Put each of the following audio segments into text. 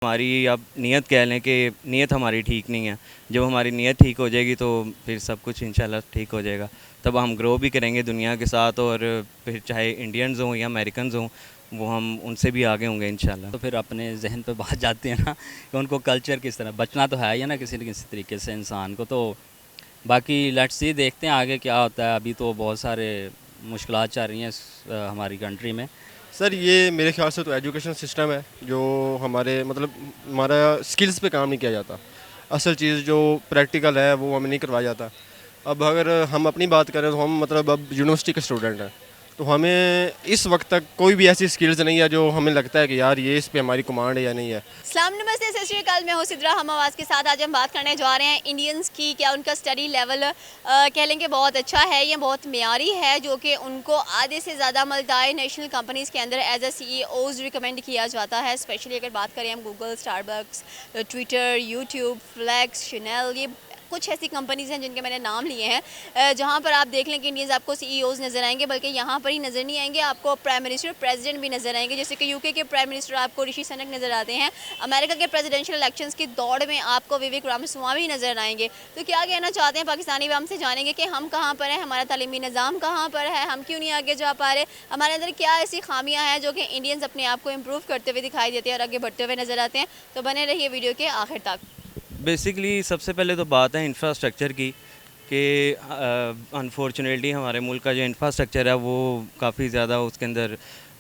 हमारी आप नियत कह लें कि नियत हमारी ठीक नहीं है। जब हमारी नियत ठीक हो जाएगी तो फिर सब कुछ इंशाल्लाह ठीक हो जाएगा। तब हम ग्रो भी करेंगे दुनिया के साथ, और फिर चाहे इंडियंस हों या अमेरिकन्स हों, वो हम उनसे भी आगे होंगे इंशाल्लाह। तो फिर अपने जहन पे बात जाती है ना कि उनको कल्चर किस तरह बचना तो है ही ना किसी न किसी तरीके से इंसान को। तो बाकी लेट्स सी, देखते हैं आगे क्या होता है। अभी तो बहुत सारे मुश्किलात चल रही हैं हमारी कंट्री में। सर ये मेरे ख्याल से तो एजुकेशन सिस्टम है जो हमारे मतलब हमारा स्किल्स पे काम नहीं किया जाता। असल चीज़ जो प्रैक्टिकल है वो हमें नहीं करवाया जाता। अब अगर हम अपनी बात करें तो हम मतलब अब यूनिवर्सिटी के स्टूडेंट हैं, तो हमें इस वक्त तक कोई भी ऐसी स्किल्स नहीं है जो हमें लगता है कि यार ये इस पे हमारी कमांड है या नहीं है। सलाम नमस्ते सत श्री अकाल, मैं हूं सिद्रा हम आवाज़ के साथ। आज हम बात करने जा रहे हैं इंडियंस की। क्या उनका स्टडी लेवल कह लेंगे बहुत अच्छा है या बहुत मेयारी है, जो कि उनको आधे से ज़्यादा मल्टी नेशनल कंपनीज़ के अंदर एज ए CEOs रिकमेंड किया जाता है। स्पेशली अगर बात करें हम Google, Starbucks, Twitter, YouTube, Flex, Chanel, ये कुछ ऐसी कंपनीज़ हैं जिनके मैंने नाम लिए हैं, जहाँ पर आप देख लें कि इंडियंस आपको CEOs नज़र आएंगे। बल्कि यहाँ पर ही नज़र नहीं आएंगे, आपको प्राइम मिनिस्टर, प्रेसिडेंट भी नज़र आएंगे। जैसे कि UK के प्राइम मिनिस्टर आपको ऋषि सुनक नज़र आते हैं। अमेरिका के प्रेसिडेंशियल इलेक्शंस की दौड़ में आपको विवेक रामास्वामी नज़र आएंगे। तो क्या कहना चाहते हैं पाकिस्तानी, हम से जानेंगे कि हम कहाँ पर हैं, हमारा तालीमी निज़ाम कहाँ पर है, हम क्यों नहीं आगे जा पा रहे, हमारे अंदर क्या ऐसी खामियाँ हैं जो कि इंडियंस अपने आप को इम्प्रूव करते हुए दिखाई देते हैं और आगे बढ़ते हुए नज़र आते हैं। तो बने रहिए वीडियो के आखिर तक। बेसिकली सबसे पहले तो बात है इंफ्रास्ट्रक्चर की कि अनफॉर्चुनेटली हमारे मुल्क का जो इंफ्रास्ट्रक्चर है वो काफ़ी ज़्यादा, उसके अंदर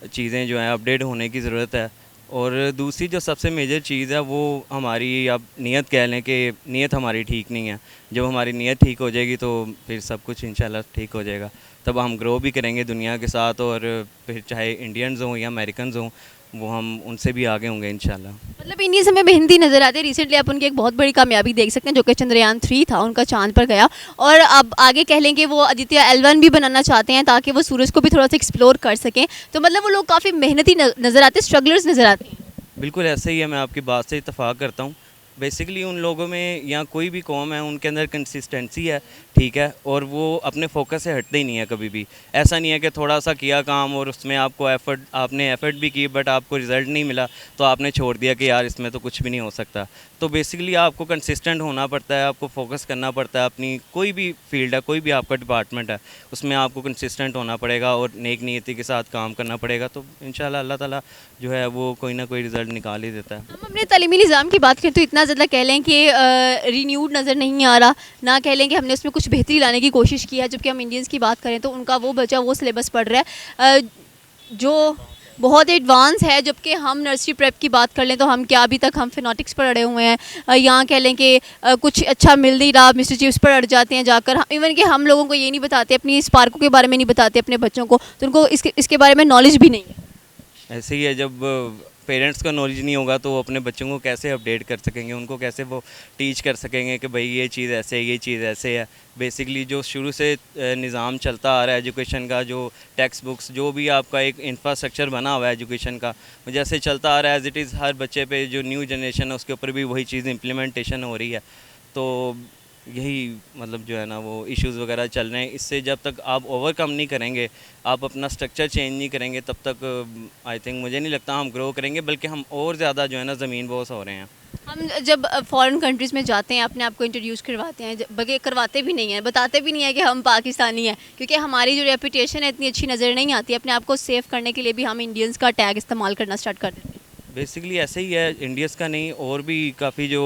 चीज़ें जो हैं अपडेट होने की ज़रूरत है। और दूसरी जो सबसे मेजर चीज़ है वो हमारी आप नियत कह लें कि नियत हमारी ठीक नहीं है। जब हमारी नियत ठीक हो जाएगी तो फिर सब कुछ इंशाल्लाह ठीक हो जाएगा। तब हम ग्रो भी करेंगे दुनिया के साथ, और फिर चाहे इंडियंस हों या अमेरिकन्स हों, वो हम उनसे भी आगे होंगे इंशाल्लाह। मतलब इंडियंस हमें मेहनती नज़र आते हैं। रिसेंटली आप उनकी एक बहुत बड़ी कामयाबी देख सकते हैं, जो कि चंद्रयान 3 था, उनका चांद पर गया। और अब आगे कह लें कि वो आदित्य L1 भी बनाना चाहते हैं ताकि वो सूरज को भी थोड़ा सा एक्सप्लोर कर सकें। तो मतलब वो लोग काफ़ी मेहनती नज़र आते हैं, स्ट्रगलर्स नज़र आते हैं। बिल्कुल ऐसे ही है, मैं आपकी बात से इत्तेफाक करता हूँ। बेसिकली उन लोगों में या कोई भी कौम है उनके अंदर कंसिस्टेंसी है, ठीक है, और वो अपने फोकस से हटते ही नहीं है कभी भी। ऐसा नहीं है कि थोड़ा सा किया काम और उसमें आपने एफ़र्ट भी की बट आपको रिज़ल्ट नहीं मिला तो आपने छोड़ दिया कि यार इसमें तो कुछ भी नहीं हो सकता। तो बेसिकली आपको कंसिस्टेंट होना पड़ता है, आपको फोकस करना पड़ता है। अपनी कोई भी फील्ड है, कोई भी आपका डिपार्टमेंट है, उसमें आपको कंसिस्टेंट होना पड़ेगा और नेक नीयती के साथ काम करना पड़ेगा। तो इंशाल्लाह अल्लाह ताला जो है वो कोई ना कोई रिज़ल्ट निकाल ही देता है। हम अपने तालीमी निज़ाम की बात करें तो इतना ज़्यादा कह लें कि रीन्यूड नज़र नहीं आ रहा, ना कह लें कि हमने उसमें कुछ बेहतरी लाने की कोशिश की है। जबकि हम इंडियंस की बात करें तो उनका वो बचा वो सिलेबस पढ़ रहा है, जो बहुत एडवांस है। जबकि हम नर्सरी प्रेप की बात कर लें तो हम क्या अभी तक हम फिनोटिक्स पर अड़े हुए हैं। यहाँ कह लें कि कुछ अच्छा मिल नहीं रहा, मिस्टर चिप्स पर अड़ जाते हैं जाकर। इवन कि हम लोगों को ये नहीं बताते, अपनी स्पार्कों के बारे में नहीं बताते अपने बच्चों को, तो उनको इसके बारे में नॉलेज भी नहीं है। ऐसे ही है, जब पेरेंट्स का नॉलेज नहीं होगा तो वो अपने बच्चों को कैसे अपडेट कर सकेंगे, उनको कैसे वो टीच कर सकेंगे कि भाई ये चीज़ ऐसे है, ये चीज़ ऐसे है। बेसिकली जो शुरू से निज़ाम चलता आ रहा है एजुकेशन का, जो टेक्स्ट बुक्स, जो भी आपका एक इंफ्रास्ट्रक्चर बना हुआ है एजुकेशन का, वो जैसे चलता आ रहा है एज़ इट इज़, हर बच्चे पे जो न्यू जनरेशन है उसके ऊपर भी वही चीज़ इम्प्लीमेंटेशन हो रही है। तो यही मतलब जो है ना वो इश्यूज़ वगैरह चल रहे हैं। इससे जब तक आप ओवरकम नहीं करेंगे, आप अपना स्ट्रक्चर चेंज नहीं करेंगे, तब तक आई थिंक मुझे नहीं लगता हम ग्रो करेंगे, बल्कि हम और ज़्यादा जो है ना ज़मीन बोस हो रहे हैं। हम जब फॉरेन कंट्रीज़ में जाते हैं, अपने आप को इंट्रोड्यूस करवाते हैं, बल्कि करवाते भी नहीं हैं, बताते भी नहीं है कि हम पाकिस्तानी हैं, क्योंकि हमारी जो रेपुटेशन है इतनी अच्छी नज़र नहीं आती। अपने आप को सेव करने के लिए भी हम इंडियंस का टैग इस्तेमाल करना स्टार्ट कर देते हैं। बेसिकली ऐसे ही है, इंडियंस का नहीं, और भी काफ़ी जो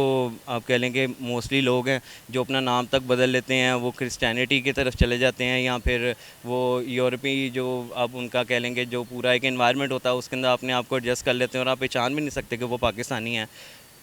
आप कह लें कि मोस्टली लोग हैं जो अपना नाम तक बदल लेते हैं, वो क्रिश्चियनिटी की तरफ चले जाते हैं, या फिर वो यूरोपी जो आप उनका कह लेंगे जो पूरा एक एनवायरनमेंट होता है उसके अंदर अपने आप को एडजस्ट कर लेते हैं और आप पहचान भी नहीं सकते कि वो पाकिस्तानी हैं।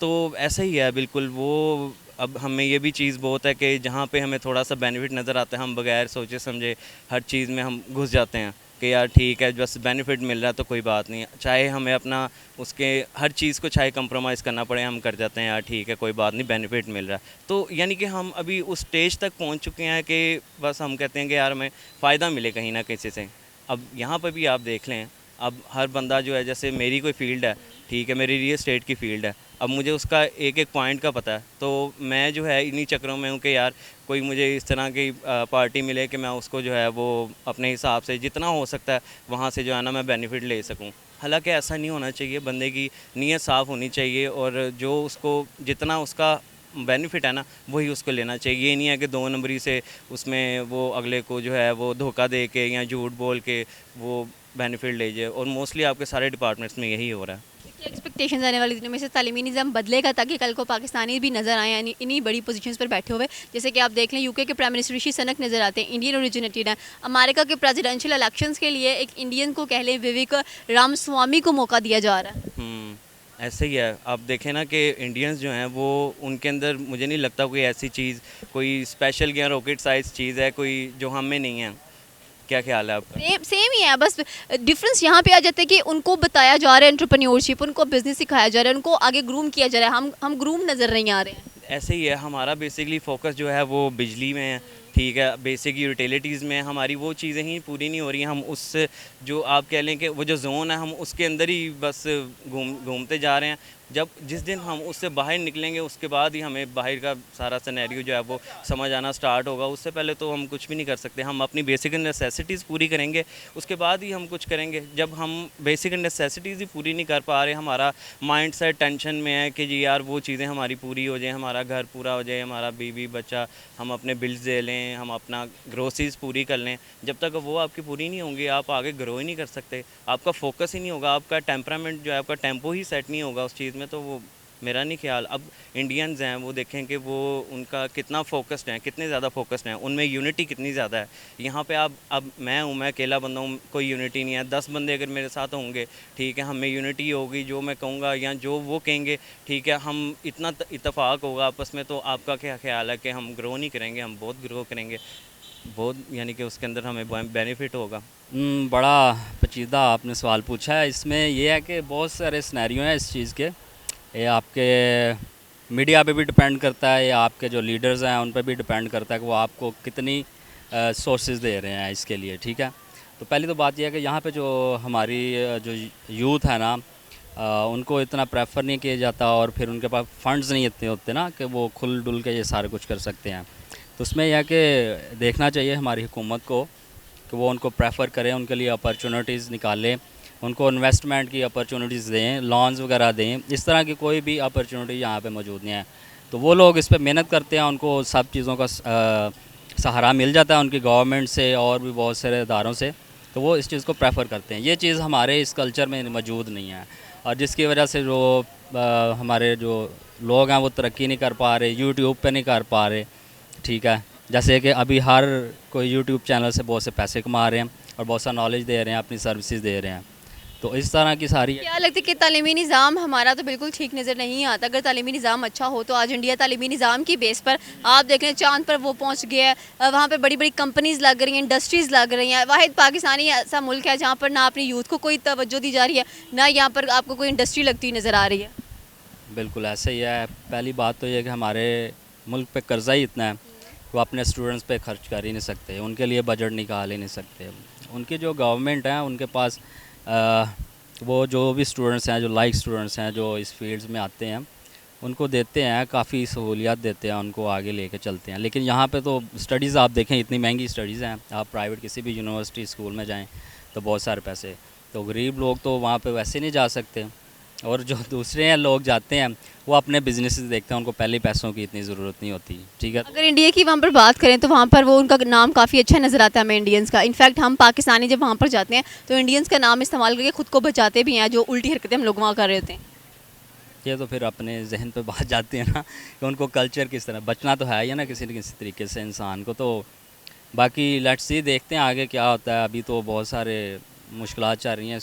तो ऐसा ही है बिल्कुल वो। अब हमें ये भी चीज़ बहुत है कि जहाँ पे हमें थोड़ा सा बेनिफिट नज़र आता है, हम बगैर सोचे समझे हर चीज़ में हम घुस जाते हैं कि यार ठीक है, बस बेनिफिट मिल रहा है तो कोई बात नहीं, चाहे हमें अपना उसके हर चीज़ को चाहे कंप्रोमाइज़ करना पड़े, हम कर जाते हैं यार ठीक है कोई बात नहीं, बेनिफिट मिल रहा है। तो यानी कि हम अभी उस स्टेज तक पहुंच चुके हैं कि बस हम कहते हैं कि यार हमें फ़ायदा मिले कहीं ना किसी से। अब यहाँ पर भी आप देख लें, अब हर बंदा जो है, जैसे मेरी कोई फ़ील्ड है, ठीक है, मेरी रियल एस्टेट की फ़ील्ड है, अब मुझे उसका एक एक पॉइंट का पता है, तो मैं जो है इन्हीं चक्करों में हूँ कि यार कोई मुझे इस तरह की पार्टी मिले कि मैं उसको जो है वो अपने हिसाब से जितना हो सकता है वहाँ से जो है ना मैं बेनिफिट ले सकूँ। हालांकि ऐसा नहीं होना चाहिए, बंदे की नीयत साफ़ होनी चाहिए और जो उसको जितना उसका बेनिफिट है ना वही उसको लेना चाहिए। ये नहीं है कि 2 नंबरी से उसमें वो अगले को जो है वो धोखा दे के या झूठ बोल के वो बेनिफिट ले जाए, और मोस्टली आपके सारे डिपार्टमेंट्स में यही हो रहा है। क्या एक्सपेक्टेशंस आने वाले दिनों में से तालीमी निज़ाम बदलेगा ताकि कल को पाकिस्तानी भी नज़र आए यानी इन्हीं बड़ी पोजीशंस पर बैठे हुए? जैसे कि आप देख लें यूके के प्राइम मिनिस्टर ऋषि सनक नज़र आते हैं, इंडियन ओरिजिनेटेड हैं। अमेरिका के प्रेसिडेंशियल इलेक्शंस के लिए एक इंडियन को कह लें विवेक रामस्वामी को मौका दिया जा रहा है। ऐसे ही है। आप देखें ना कि इंडियंस जो हैं वो उनके अंदर मुझे नहीं लगता कोई ऐसी चीज़, कोई स्पेशल या रॉकेट साइज चीज़ है कोई जो हम में नहीं है। क्या ख्याल है आपका? सेम ही है, बस डिफरेंस यहाँ पे आ जाता है कि उनको बताया जा रहा है एंटरप्रेन्योरशिप, उनको बिजनेस सिखाया जा रहा है, उनको आगे ग्रूम किया जा रहा है। हम ग्रूम नज़र नहीं आ रहे हैं। ऐसे ही है, हमारा बेसिकली फोकस जो है वो बिजली में है, ठीक है, बेसिक यूटिलिटीज़ में हमारी वो चीज़ें ही पूरी नहीं हो रही हैं। हम उस जो आप कह लें कि वो जो जोन है हम उसके अंदर ही बस घूमते जा रहे हैं। जब जिस दिन हम उससे बाहर निकलेंगे उसके बाद ही हमें बाहर का सारा सिनेरियो जो है वो समझ आना स्टार्ट होगा। उससे पहले तो हम कुछ भी नहीं कर सकते। हम अपनी बेसिक नेसेसिटीज़ पूरी करेंगे उसके बाद ही हम कुछ करेंगे। जब हम बेसिक नेसेसिटीज़ ही पूरी नहीं कर पा रहे, हमारा माइंड सेट टेंशन में है कि जी यार वो चीज़ें हमारी पूरी हो जाए, हमारा घर पूरा हो जाए, हमारा बीवी बच्चा, हम अपने बिल्स दे लें, हम अपना ग्रोसरीज पूरी कर लें, जब तक वो आपकी पूरी नहीं होंगी आप आगे ग्रो ही नहीं कर सकते। आपका फोकस ही नहीं होगा, आपका टेम्परामेंट जो है, आपका टेम्पो ही सेट नहीं होगा उस चीज़ में। तो वो मेरा नहीं ख्याल। अब इंडियंस हैं वो देखें कि वो उनका कितना फोकस्ड हैं, कितने ज़्यादा फोकस्ड हैं, उनमें यूनिटी कितनी ज़्यादा है। यहाँ पे आप अब मैं हूँ, मैं अकेला बंदा हूँ, कोई यूनिटी नहीं है। 10 बंदे अगर मेरे साथ होंगे, ठीक है, हमें यूनिटी होगी, जो मैं कहूँगा या जो वो कहेंगे, ठीक है, हम इतना इत्तेफाक होगा आपस में। तो आपका क्या ख्याल है कि हम ग्रो नहीं करेंगे? हम बहुत ग्रो करेंगे, बहुत, यानी कि उसके अंदर हमें बेनिफिट होगा। बड़ा पेचीदा आपने सवाल पूछा है। इसमें यह है कि बहुत सारे सिनेरियो हैं इस चीज़ के। ये आपके मीडिया पे भी डिपेंड करता है या आपके जो लीडर्स हैं उन पर भी डिपेंड करता है कि वो आपको कितनी सोर्सेज दे रहे हैं इसके लिए, ठीक है। तो पहली तो बात यह है कि यहाँ पे जो हमारी जो यूथ है ना, उनको इतना प्रेफर नहीं किया जाता और फिर उनके पास फंड्स नहीं इतने होते ना कि वो खुल डुल के ये सारे कुछ कर सकते हैं। तो उसमें यह है कि देखना चाहिए हमारी हुकूमत को कि वो उनको प्रेफर करें, उनके लिए अपॉर्चुनिटीज़ निकालें, उनको इन्वेस्टमेंट की अपॉर्चुनिटीज़ दें, लॉन्स वगैरह दें। इस तरह की कोई भी अपॉर्चुनिटी यहाँ पे मौजूद नहीं है। तो वो लोग इस पर मेहनत करते हैं, उनको सब चीज़ों का सहारा मिल जाता है उनकी गवर्नमेंट से और भी बहुत सारे इदारों से, तो वो इस चीज़ को प्रेफर करते हैं। ये चीज़ हमारे इस कल्चर में मौजूद नहीं है और जिसकी वजह से जो हमारे जो लोग हैं वो तरक्की नहीं कर पा रहे, यूट्यूब पे नहीं कर पा रहे, ठीक है। जैसे कि अभी हर कोई यूट्यूब चैनल से बहुत से पैसे कमा रहे हैं और बहुत सा नॉलेज दे रहे हैं, अपनी सर्विसेज दे रहे हैं। तो इस तरह की सारी क्या लगता है कि तालीमी निज़ाम हमारा तो बिल्कुल ठीक नज़र नहीं आता। अगर तालीमी निज़ाम अच्छा हो तो आज इंडिया तालीमी निज़ाम की बेस पर आप देख लें चाँद पर वो पहुँच गया है, वहाँ पे बड़ी बड़ी कंपनीज़ लग रही हैं, इंडस्ट्रीज़ लग रही हैं। वाहिद पाकिस्तानी ऐसा मुल्क है जहाँ पर ना अपनी यूथ को कोई तवज्जो दी जा रही है, ना यहाँ पर आपको कोई इंडस्ट्री लगती नज़र आ रही है। बिल्कुल ऐसे ही है। पहली बात तो ये है कि हमारे मुल्क पे कर्ज़ा ही इतना है, वो अपने स्टूडेंट्स पे खर्च कर ही नहीं सकते, उनके लिए बजट निकाल ही नहीं सकते। उनकी जो गवर्नमेंट है उनके पास वो जो भी स्टूडेंट्स हैं, जो लाइक स्टूडेंट्स हैं, जो इस फील्ड्स में आते हैं, उनको देते हैं, काफ़ी सहूलियात देते हैं, उनको आगे लेके चलते हैं। लेकिन यहाँ पे तो स्टडीज़ आप देखें, इतनी महंगी स्टडीज़ हैं। आप प्राइवेट किसी भी यूनिवर्सिटी स्कूल में जाएं तो बहुत सारे पैसे, तो गरीब लोग तो वहाँ पे वैसे नहीं जा सकते। और जो दूसरे हैं लोग जाते हैं वो अपने बिजनेस देखते हैं, उनको पहले पैसों की इतनी ज़रूरत नहीं होती, ठीक है। अगर इंडिया की वहाँ पर बात करें तो वहाँ पर वो उनका नाम काफ़ी अच्छा नज़र आता है हमें इंडियंस का। इनफैक्ट हम पाकिस्तानी जब वहाँ पर जाते हैं तो इंडियंस का नाम इस्तेमाल करके ख़ुद को बचाते भी हैं, जो उल्टी हरकतें हम लोग वहाँ कर रहे होते हैं। ये तो फिर अपने जहन पे बात जाती है ना कि उनको कल्चर किस तरह बचना तो है ही ना किसी न किसी तरीके से इंसान को। तो बाकी लेट्स सी, देखते हैं आगे क्या होता है। अभी तो बहुत सारे मुश्किलात चल रही हैं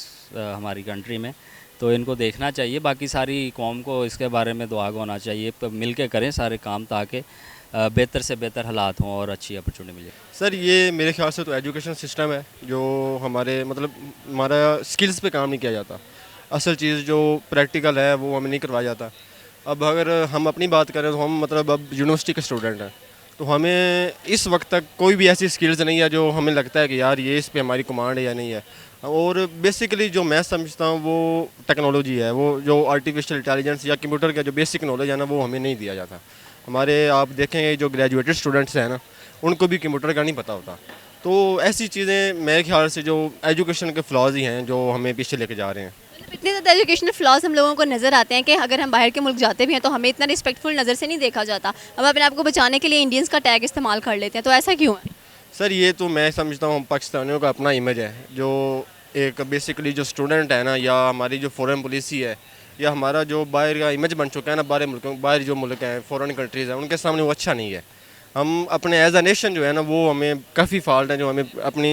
हमारी कंट्री में, तो इनको देखना चाहिए। बाकी सारी कौम को इसके बारे में दुआ होना चाहिए, मिल के करें सारे काम ताकि बेहतर से बेहतर हालात हों और अच्छी अपॉर्चुनिटी मिले। सर ये मेरे ख्याल से तो एजुकेशन सिस्टम है जो हमारे मतलब हमारा स्किल्स पे काम नहीं किया जाता। असल चीज़ जो प्रैक्टिकल है वो हमें नहीं करवाया जाता। अब अगर हम अपनी बात करें तो हम मतलब अब यूनिवर्सिटी के स्टूडेंट हैं, तो हमें इस वक्त तक कोई भी ऐसी स्किल्स नहीं है जो हमें लगता है कि यार ये इस पे हमारी कमांड है या नहीं है। और बेसिकली जो मैं समझता हूँ वो टेक्नोलॉजी है, वो जो आर्टिफिशियल इंटेलिजेंस या कंप्यूटर का जो बेसिक नॉलेज है ना वो हमें नहीं दिया जाता। हमारे आप देखेंगे जो ग्रेजुएटेड स्टूडेंट्स हैं ना उनको भी कंप्यूटर का नहीं पता होता। तो ऐसी चीज़ें मेरे ख्याल से जो एजुकेशन के फ्लॉज ही हैं जो हमें पीछे लेके जा रहे हैं। इतने ज़्यादा एजुकेशनल फ्लॉज हम लोगों को नज़र आते हैं कि अगर हम बाहर के मुल्क जाते भी हैं तो हमें इतना रिस्पेक्टफुल नज़र से नहीं देखा जाता। हम अपने आप को बचाने के लिए इंडियंस का टैग इस्तेमाल कर लेते हैं, तो ऐसा क्यों है? सर ये तो मैं समझता हूँ पाकिस्तानियों का अपना इमेज है, जो एक बेसिकली जो स्टूडेंट है ना, या हमारी जो फॉरेन पॉलिसी है, या हमारा जो बाहर का इमेज बन चुका है ना, बाहर जो मुल्क हैं, फॉरेन कंट्रीज़ हैं, उनके सामने वो अच्छा नहीं है। हम अपने एज अ नेशन जो है ना, वो हमें काफ़ी फॉल्ट है जो हमें अपनी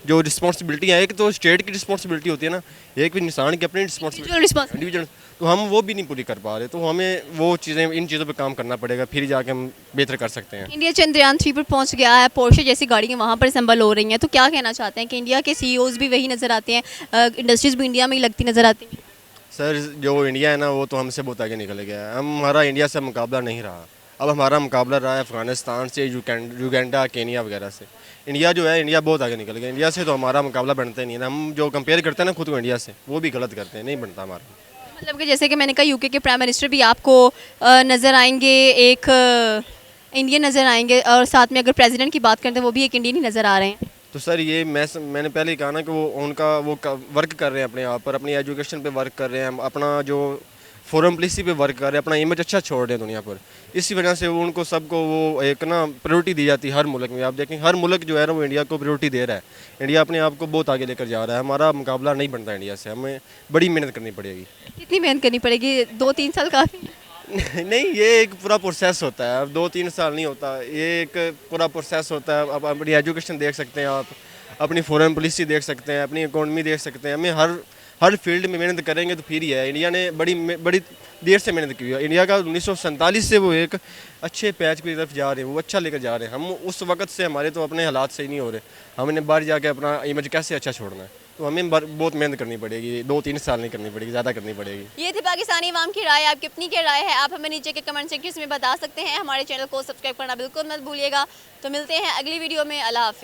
जो रिस्पॉन्सिबिलिटी है, एक तो स्टेट की रिस्पॉन्सिबिलिटी होती है ना, एक भी इंसान की अपनी रिस्पॉन्सिबिलिटी इंडिविजुअल, तो हम वो भी नहीं पूरी कर पा रहे। तो हमें वो चीज़ें, इन चीज़ों पे काम करना पड़ेगा, फिर जाके हम बेहतर कर सकते हैं। इंडिया चंद्रयान 3 पर पहुंच गया है, पोर्शे जैसी गाड़ियाँ वहाँ पर असेंबल हो रही हैं, तो क्या कहना चाहते हैं कि इंडिया के सीईओज भी वही नज़र आते हैं, इंडस्ट्रीज़ भी इंडिया में ही लगती नज़र आती हैं? सर जो इंडिया है ना, वो तो हमसे बहुत आगे निकल गया है। हमारा इंडिया से मुकाबला नहीं रहा। अब हमारा मुकाबला रहा है अफ़गानिस्तान से, युगांडा, केनिया वगैरह से। इंडिया जो है, इंडिया बहुत आगे निकल गया। इंडिया से तो हमारा मुकाबला बनता ही नहीं है। हम जो कंपेयर करते हैं ना खुद को इंडिया से, वो भी गलत करते हैं, नहीं बनता हमारा। मतलब कि जैसे कि मैंने कहा यूके के प्राइम मिनिस्टर भी आपको नज़र आएंगे, एक इंडियन नज़र आएंगे, और साथ में अगर प्रेसिडेंट की बात करते हैं वो भी एक इंडियन ही नज़र आ रहे हैं। तो सर ये मैंने पहले ही कहा ना कि वो वर्क कर रहे हैं अपने आप पर, अपनी एजुकेशन पे वर्क कर रहे हैं, अपना जो फॉरेन पॉलिसी पे वर्क कर रहे हैं, अपना इमेज अच्छा छोड़ रहे हैं दुनिया पर। इसी वजह से उनको सबको वो एक ना प्रायोरिटी दी जाती है हर मुल्क में। आप देखें हर मुल्क जो है ना, वो इंडिया को प्रायोरिटी दे रहा है। इंडिया अपने आप को बहुत आगे लेकर जा रहा है। हमारा मुकाबला नहीं बनता इंडिया से, हमें बड़ी मेहनत करनी पड़ेगी। कितनी मेहनत करनी पड़ेगी? 2-3 साल काफ़ी? नहीं, ये एक पूरा प्रोसेस होता है। अब 2-3 साल नहीं होता, ये एक पूरा प्रोसेस होता है। अब अपनी एजुकेशन देख सकते हैं आप, अपनी फॉरेन पॉलिसी देख सकते हैं, अपनी इकोनॉमी देख सकते हैं। हमें हर फील्ड में मेहनत करेंगे तो फिर ही है। इंडिया ने बड़ी देर से मेहनत की है। इंडिया का 1947 से वो एक अच्छे पैच की तरफ जा रहे हैं, वो अच्छा लेकर जा रहे हैं। हम उस वक्त से हमारे तो अपने हालात सही नहीं हो रहे। हमने बाहर जाके अपना इमेज कैसे अच्छा छोड़ना है, तो हमें बहुत मेहनत करनी पड़ेगी। 2-3 साल नहीं करनी पड़ेगी, ज़्यादा करनी पड़ेगी। ये थी पाकिस्तानी अवाम की राय। आपकी अपनी क्या राय है, आप हमें नीचे के कमेंट सेक्शन में बता सकते हैं। हमारे चैनल को सब्सक्राइब करना बिल्कुल मत भूलिएगा। तो मिलते हैं अगली वीडियो में। अल्लाह हाफ़िज़।